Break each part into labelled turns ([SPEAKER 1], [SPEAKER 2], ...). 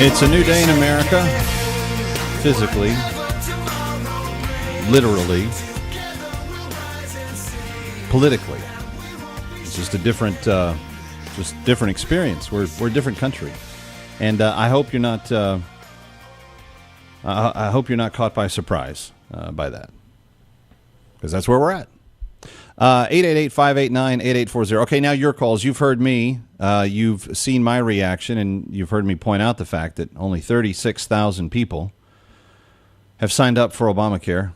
[SPEAKER 1] It's a new day in America, physically, literally, politically. It's just a different experience. We're a different country, and I hope you're not. I hope you're not caught by surprise by that, because that's where we're at. 888-589-8840. Okay, now your calls. You've heard me. You've seen my reaction, and you've heard me point out the fact that only 36,000 people have signed up for Obamacare.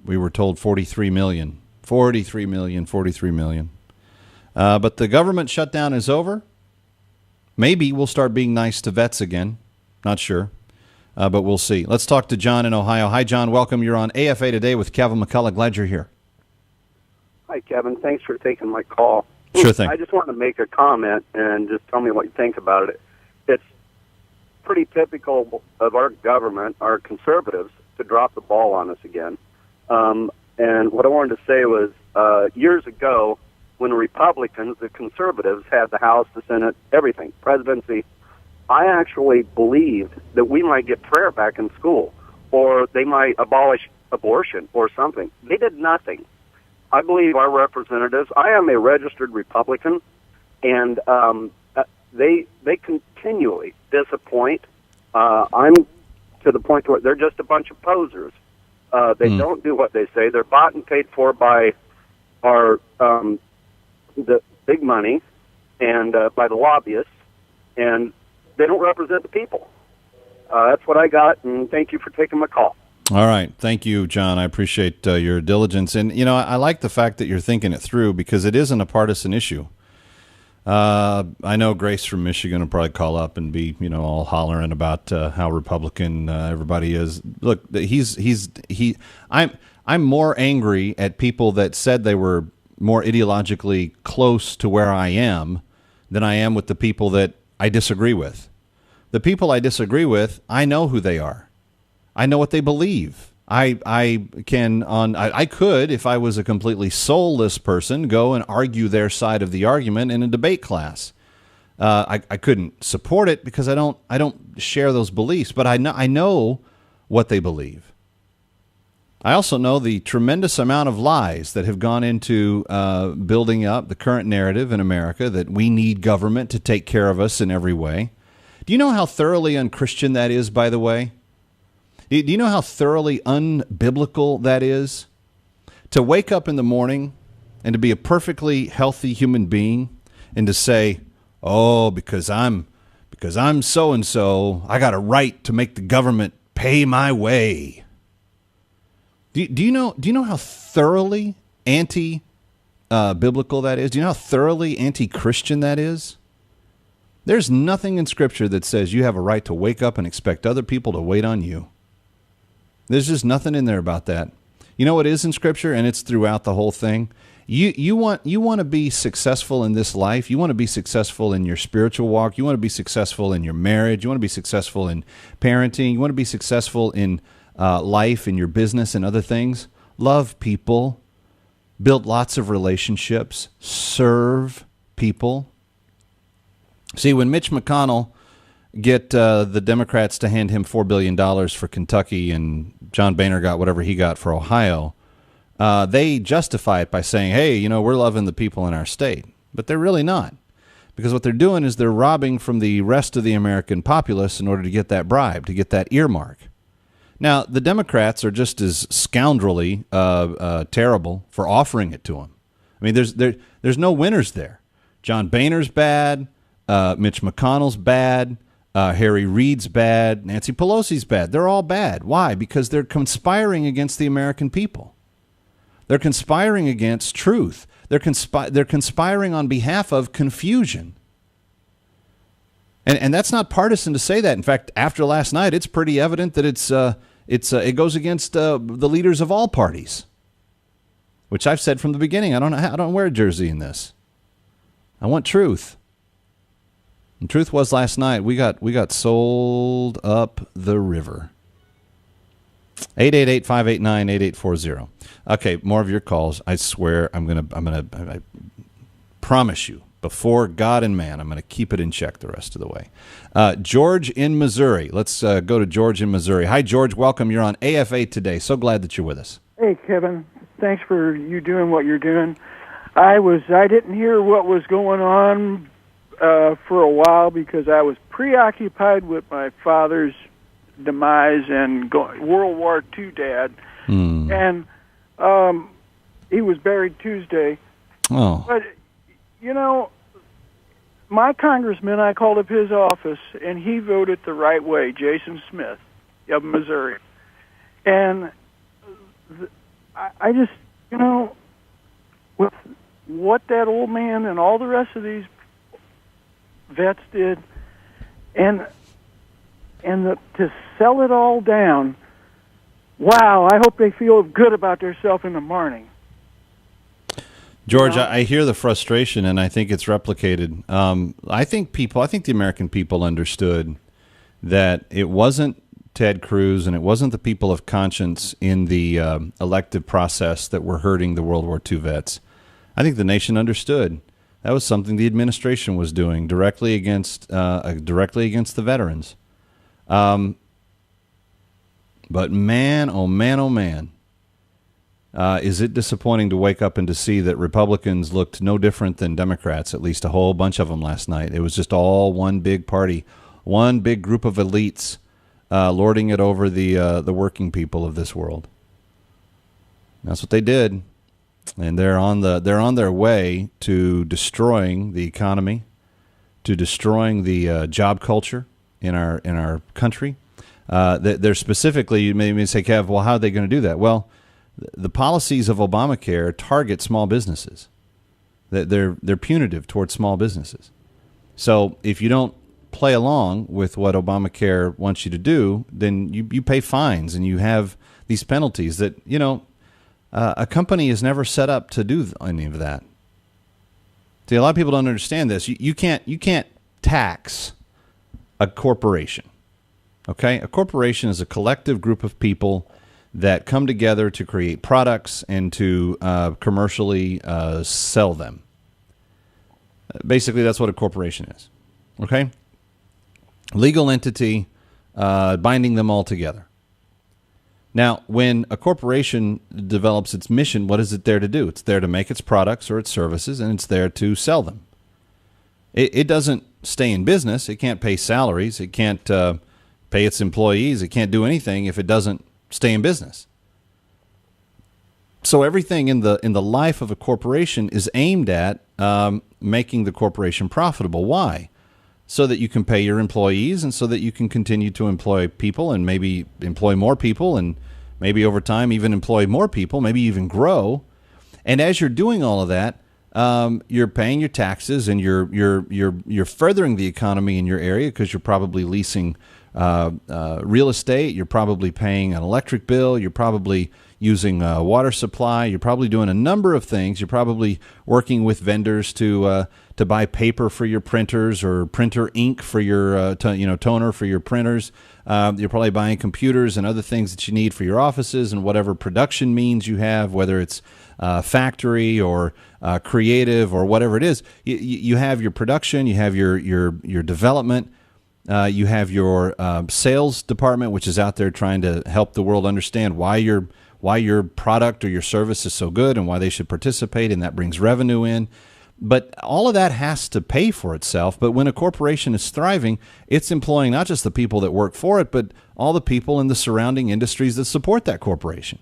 [SPEAKER 1] We were told 43 million. 43 million, 43 million. But the government shutdown is over. Maybe we'll start being nice to vets again. Not sure. But we'll see. Let's talk to John in Ohio. Hi, John. Welcome. You're on AFA Today with Kevin McCullough. Glad you're here.
[SPEAKER 2] Hi, Kevin. Thanks for taking my call.
[SPEAKER 1] Sure thing.
[SPEAKER 2] I just wanted to make a comment and just tell me what you think about it. It's pretty typical of our government, our conservatives, to drop the ball on us again. And what I wanted to say was years ago, when the Republicans, the conservatives, had the House, the Senate, everything, presidency, I actually believed that we might get prayer back in school, or they might abolish abortion or something. They did nothing. I believe our representatives, I am a registered Republican, and they continually disappoint. I'm to the point where they're just a bunch of posers. They don't do what they say. They're bought and paid for by our the big money and by the lobbyists, and they don't represent the people. That's what I got, and thank you for taking my call.
[SPEAKER 1] All right. Thank you, John. I appreciate your diligence. And, you know, I like the fact that you're thinking it through, because it isn't a partisan issue. I know Grace from Michigan will probably call up and be, all hollering about how Republican everybody is. Look, I'm more angry at people that said they were more ideologically close to where I am than I am with the people that I disagree with. The people I disagree with, I know who they are. I know what they believe. I could, if I was a completely soulless person, go and argue their side of the argument in a debate class. I couldn't support it because I don't share those beliefs, but I know what they believe. I also know the tremendous amount of lies that have gone into building up the current narrative in America that we need government to take care of us in every way. Do you know how thoroughly unchristian that is, by the way? Do you know how thoroughly unbiblical that is? To wake up in the morning and to be a perfectly healthy human being and to say, oh, because I'm so-and-so, I got a right to make the government pay my way. Do you know how thoroughly anti-biblical that is? Do you know how thoroughly anti-Christian that is? There's nothing in Scripture that says you have a right to wake up and expect other people to wait on you. There's just nothing in there about that. You know what is in Scripture, and it's throughout the whole thing? You want to be successful in this life. You want to be successful in your spiritual walk. You want to be successful in your marriage. You want to be successful in parenting. You want to be successful in life, in your business, and other things. Love people. Build lots of relationships. Serve people. See, when Mitch McConnell get the Democrats to hand him $4 billion for Kentucky and John Boehner got whatever he got for Ohio, they justify it by saying, hey, we're loving the people in our state. But they're really not. Because what they're doing is they're robbing from the rest of the American populace in order to get that bribe, to get that earmark. Now, the Democrats are just as scoundrelly terrible for offering it to them. I mean, there's no winners there. John Boehner's bad. Mitch McConnell's bad. Harry Reid's bad. Nancy Pelosi's bad. They're all bad. Why? Because they're conspiring against the American people. They're conspiring against truth. They're conspiring on behalf of confusion. And that's not partisan to say that. In fact, after last night, it's pretty evident that it goes against the leaders of all parties, which I've said from the beginning. I don't wear a jersey in this. I want truth. And truth was last night, we got sold up the river. 888-589-8840. Okay, more of your calls. I swear I promise you, Before God and man, I'm going to keep it in check the rest of the way. George in Missouri. Let's go to George in Missouri. Hi, George. Welcome. You're on AFA today. So glad that you're with us.
[SPEAKER 3] Hey, Kevin. Thanks for you doing what you're doing. I didn't hear what was going on for a while because I was preoccupied with my father's demise and World War II dad. And he was buried Tuesday.
[SPEAKER 1] Oh.
[SPEAKER 3] But, my congressman, I called up his office, and he voted the right way, Jason Smith of Missouri. And I just, with what that old man and all the rest of these vets did, and to sell it all down, wow, I hope they feel good about themselves in the morning.
[SPEAKER 1] George, I hear the frustration, and I think it's replicated. I think the American people understood that it wasn't Ted Cruz and it wasn't the people of conscience in the elective process that were hurting the World War II vets. I think the nation understood that was something the administration was doing directly against the veterans. But man, oh man, oh man. Is it disappointing to wake up and to see that Republicans looked no different than Democrats, at least a whole bunch of them last night. It was just all one big party, one big group of elites lording it over the working people of this world. That's what they did, and they're on their way to destroying the economy, to destroying the job culture in our country. They're specifically, you may say, Kev, well, how are they going to do that? Well, the policies of Obamacare target small businesses. They're punitive towards small businesses. So if you don't play along with what Obamacare wants you to do, then you pay fines and you have these penalties that, a company is never set up to do any of that. See, a lot of people don't understand this. You can't tax a corporation. Okay? A corporation is a collective group of people that come together to create products and to commercially sell them. Basically, that's what a corporation is. Okay? Legal entity binding them all together. Now, when a corporation develops its mission, what is it there to do? It's there to make its products or its services, and it's there to sell them. It doesn't stay in business. It can't pay salaries. It can't pay its employees. It can't do anything if it doesn't stay in business. So everything in the life of a corporation is aimed at making the corporation profitable. Why? So that you can pay your employees and so that you can continue to employ people and maybe employ more people and maybe over time even employ more people, maybe even grow. And as you're doing all of that, you're paying your taxes and you're furthering the economy in your area because you're probably leasing real estate. You're probably paying an electric bill. You're probably using water supply. You're probably doing a number of things. You're probably working with vendors to buy paper for your printers or printer ink for your toner for your printers. You're probably buying computers and other things that you need for your offices and whatever production means you have, whether it's factory or creative or whatever it is. You have your production. You have your development. You have your sales department, which is out there trying to help the world understand why your product or your service is so good and why they should participate, and that brings revenue in. But all of that has to pay for itself. But when a corporation is thriving, it's employing not just the people that work for it, but all the people in the surrounding industries that support that corporation.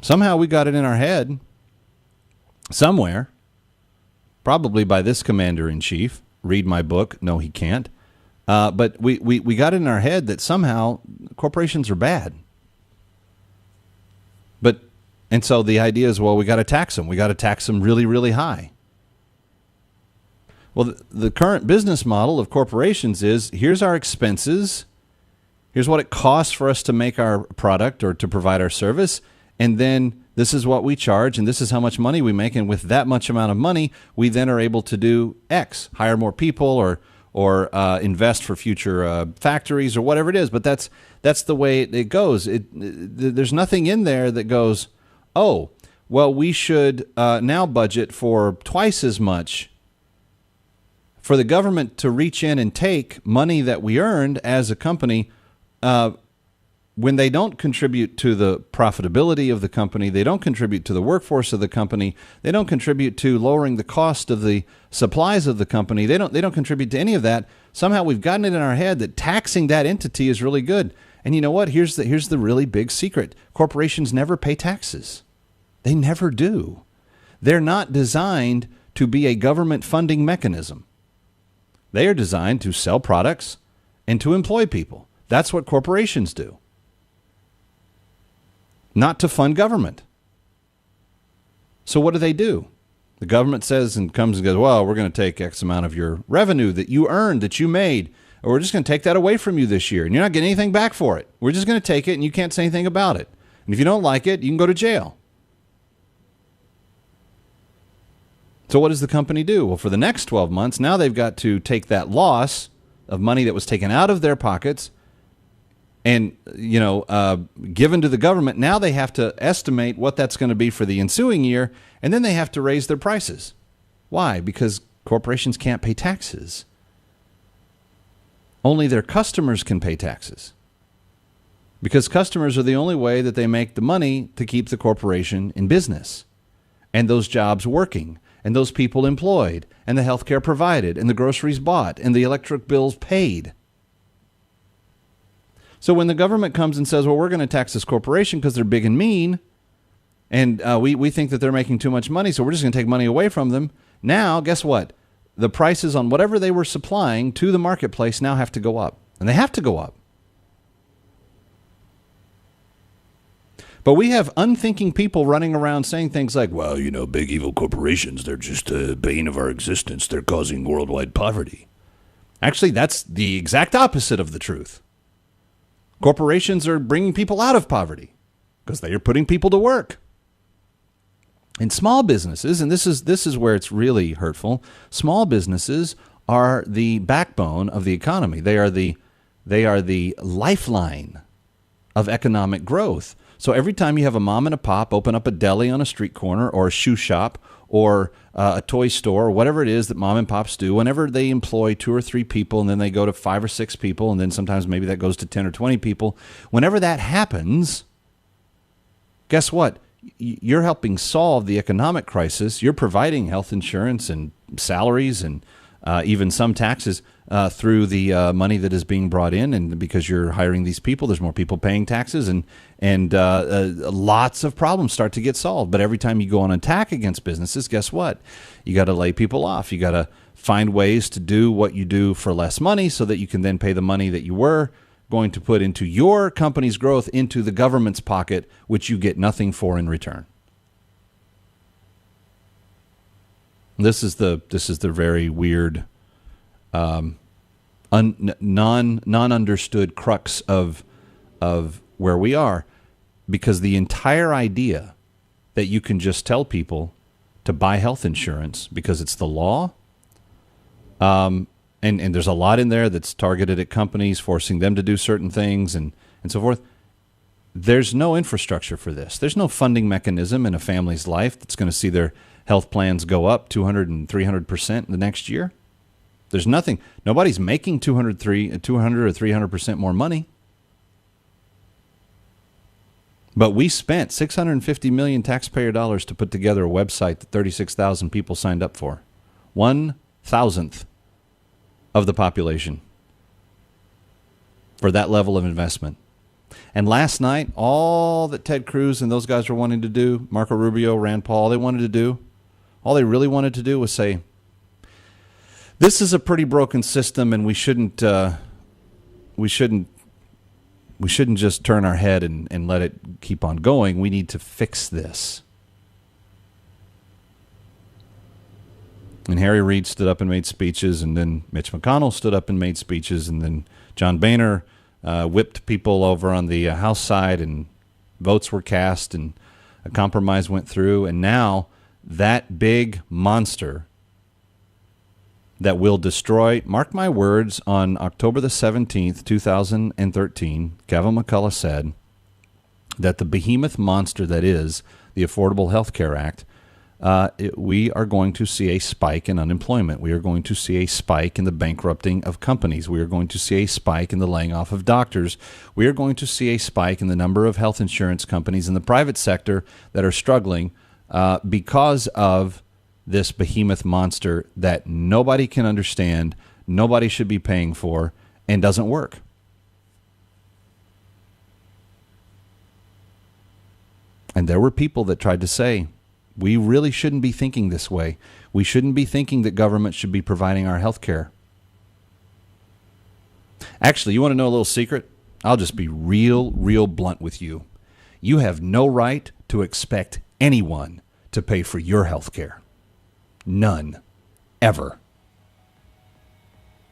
[SPEAKER 1] Somehow we got it in our head, somewhere, probably by this commander-in-chief, read my book. No, he can't. But we got it in our head that somehow corporations are bad. And so the idea is, well, we got to tax them. We got to tax them really, really high. Well, the current business model of corporations is, here's our expenses. Here's what it costs for us to make our product or to provide our service. And then this is what we charge, and this is how much money we make. And with that much amount of money, we then are able to do X, hire more people or invest for future factories or whatever it is. But that's the way it goes. There's nothing in there that goes, oh, well, we should now budget for twice as much for the government to reach in and take money that we earned as a company when they don't contribute to the profitability of the company, they don't contribute to the workforce of the company, they don't contribute to lowering the cost of the supplies of the company, they don't contribute to any of that. Somehow we've gotten it in our head that taxing that entity is really good. And you know what? Here's the really big secret. Corporations never pay taxes. They never do. They're not designed to be a government funding mechanism. They are designed to sell products and to employ people. That's what corporations do. Not to fund government. So what do? The government says and comes and goes, well, we're going to take X amount of your revenue that you earned, that you made, or we're just going to take that away from you this year, and you're not getting anything back for it. We're just going to take it, and you can't say anything about it. And if you don't like it, you can go to jail. So what does the company do? Well, for the next 12 months, now they've got to take that loss of money that was taken out of their pockets and, given to the government. Now they have to estimate what that's going to be for the ensuing year, and then they have to raise their prices. Why? Because corporations can't pay taxes. Only their customers can pay taxes. Because customers are the only way that they make the money to keep the corporation in business, and those jobs working, and those people employed, and the health care provided, and the groceries bought, and the electric bills paid. So when the government comes and says, well, we're going to tax this corporation because they're big and mean, and we think that they're making too much money, so we're just going to take money away from them. Now, guess what? The prices on whatever they were supplying to the marketplace now have to go up. And they have to go up. But we have unthinking people running around saying things like, well, big evil corporations, they're just a bane of our existence. They're causing worldwide poverty. Actually, that's the exact opposite of the truth. Corporations are bringing people out of poverty because they are putting people to work. And small businesses, and this is where it's really hurtful, small businesses are the backbone of the economy. They are the lifeline of economic growth. So every time you have a mom and a pop open up a deli on a street corner or a shoe shop or a toy store or whatever it is that mom and pops do, whenever they employ 2 or 3 people and then they go to 5 or 6 people and then sometimes maybe that goes to 10 or 20 people, whenever that happens, guess what? You're helping solve the economic crisis. You're providing health insurance and salaries and even some taxes through the money that is being brought in. And because you're hiring these people, there's more people paying taxes, and lots of problems start to get solved. But every time you go on attack against businesses, guess what? You got to lay people off. You got to find ways to do what you do for less money so that you can then pay the money that you were going to put into your company's growth into the government's pocket, which you get nothing for in return. This is the very weird, non-understood crux of where we are, because the entire idea that you can just tell people to buy health insurance because it's the law, and there's a lot in there that's targeted at companies, forcing them to do certain things and so forth. There's no infrastructure for this. There's no funding mechanism in a family's life that's going to see their health plans go up 200 and 300% the next year. There's nothing. Nobody's making 200 or 300% more money. But we spent $650 million taxpayer dollars to put together a website that 36,000 people signed up for. 1,000th of the population for that level of investment. And last night, all that Ted Cruz and those guys were wanting to do, Marco Rubio, Rand Paul, all they really wanted to do was say, this is a pretty broken system, and we shouldn't just turn our head and let it keep on going. We need to fix this. And Harry Reid stood up and made speeches, and then Mitch McConnell stood up and made speeches, and then John Boehner whipped people over on the House side, and votes were cast, and a compromise went through, and now that big monster that will destroy, mark my words, on October the 17th, 2013, Kevin McCullough said that the behemoth monster that is the Affordable Health Care Act, we are going to see a spike in unemployment. We are going to see a spike in the bankrupting of companies. We are going to see a spike in the laying off of doctors. We are going to see a spike in the number of health insurance companies in the private sector that are struggling because of this behemoth monster that nobody can understand, nobody should be paying for, and doesn't work. And there were people that tried to say, we really shouldn't be thinking this way. We shouldn't be thinking that government should be providing our health care. Actually, you want to know a little secret? I'll just be real blunt with you. You have no right to expect anyone to pay for your health care. None. Ever.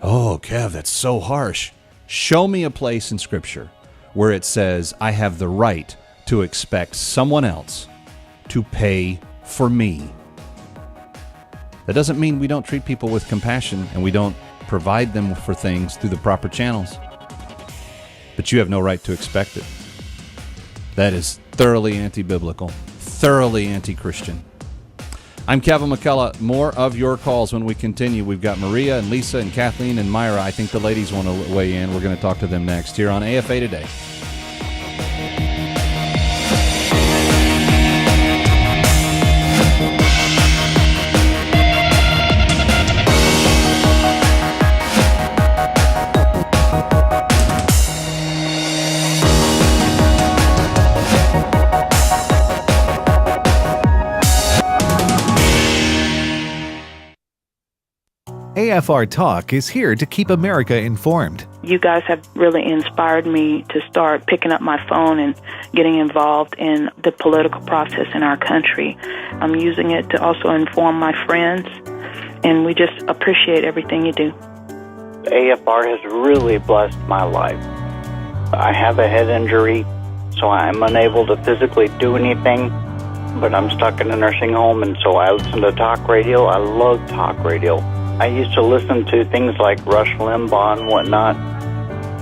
[SPEAKER 1] Oh, Kev, that's so harsh. Show me a place in Scripture where it says I have the right to expect someone else to pay for me. That doesn't mean we don't treat people with compassion and we don't provide them for things through the proper channels. But you have no right to expect it. That is thoroughly anti-biblical, thoroughly anti-Christian. I'm Kevin McCullough. More of your calls when we continue. We've got Maria and Lisa and Kathleen and Myra. I think the ladies want to weigh in. We're going to talk to them next here on AFA Today.
[SPEAKER 4] AFR Talk is here to keep America informed.
[SPEAKER 5] You guys have really inspired me to start picking up my phone and getting involved in the political process in our country. I'm using it to also inform my friends, and we just appreciate everything you do.
[SPEAKER 6] AFR has really blessed my life. I have a head injury, so I'm unable to physically do anything, but I'm stuck in a nursing home, and so I listen to talk radio. I love talk radio. I used to listen to things like Rush Limbaugh and whatnot,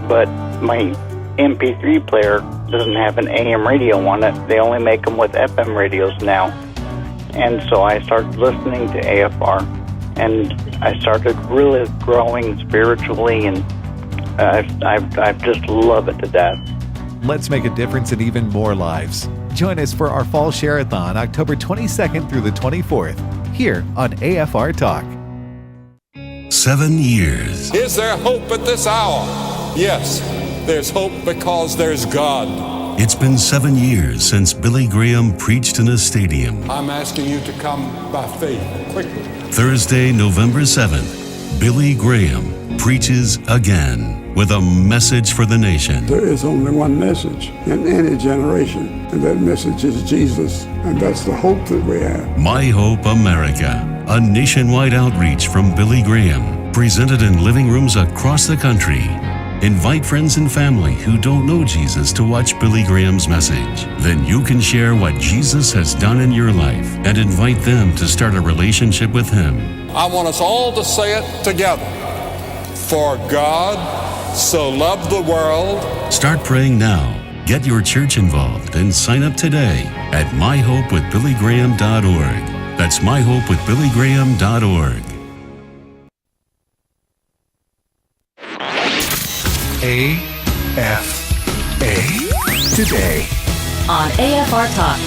[SPEAKER 6] but my MP3 player doesn't have an AM radio on it. They only make them with FM radios now. And so I started listening to AFR, and I started really growing spiritually, and I just love it to death.
[SPEAKER 4] Let's make a difference in even more lives. Join us for our Fall Share-a-thon, October 22nd through the 24th, here on AFR Talk.
[SPEAKER 7] 7 years.
[SPEAKER 8] Is there hope at this hour? Yes, there's hope because there's God.
[SPEAKER 7] It's been 7 years since Billy Graham preached in a stadium.
[SPEAKER 8] I'm asking you to come by faith quickly.
[SPEAKER 7] Thursday, November 7th, Billy Graham preaches again with a message for the nation.
[SPEAKER 9] There is only one message in any generation, and that message is Jesus, and that's the hope that we have.
[SPEAKER 7] My Hope America, a nationwide outreach from Billy Graham, presented in living rooms across the country. Invite friends and family who don't know Jesus to watch Billy Graham's message. Then you can share what Jesus has done in your life and invite them to start a relationship with Him.
[SPEAKER 8] I want us all to say it together. For God so loved the world.
[SPEAKER 7] Start praying now. Get your church involved and sign up today at myhopewithbillygraham.org. That's myhopewithbillygraham.org.
[SPEAKER 4] AFA Today
[SPEAKER 10] on AFR Talk.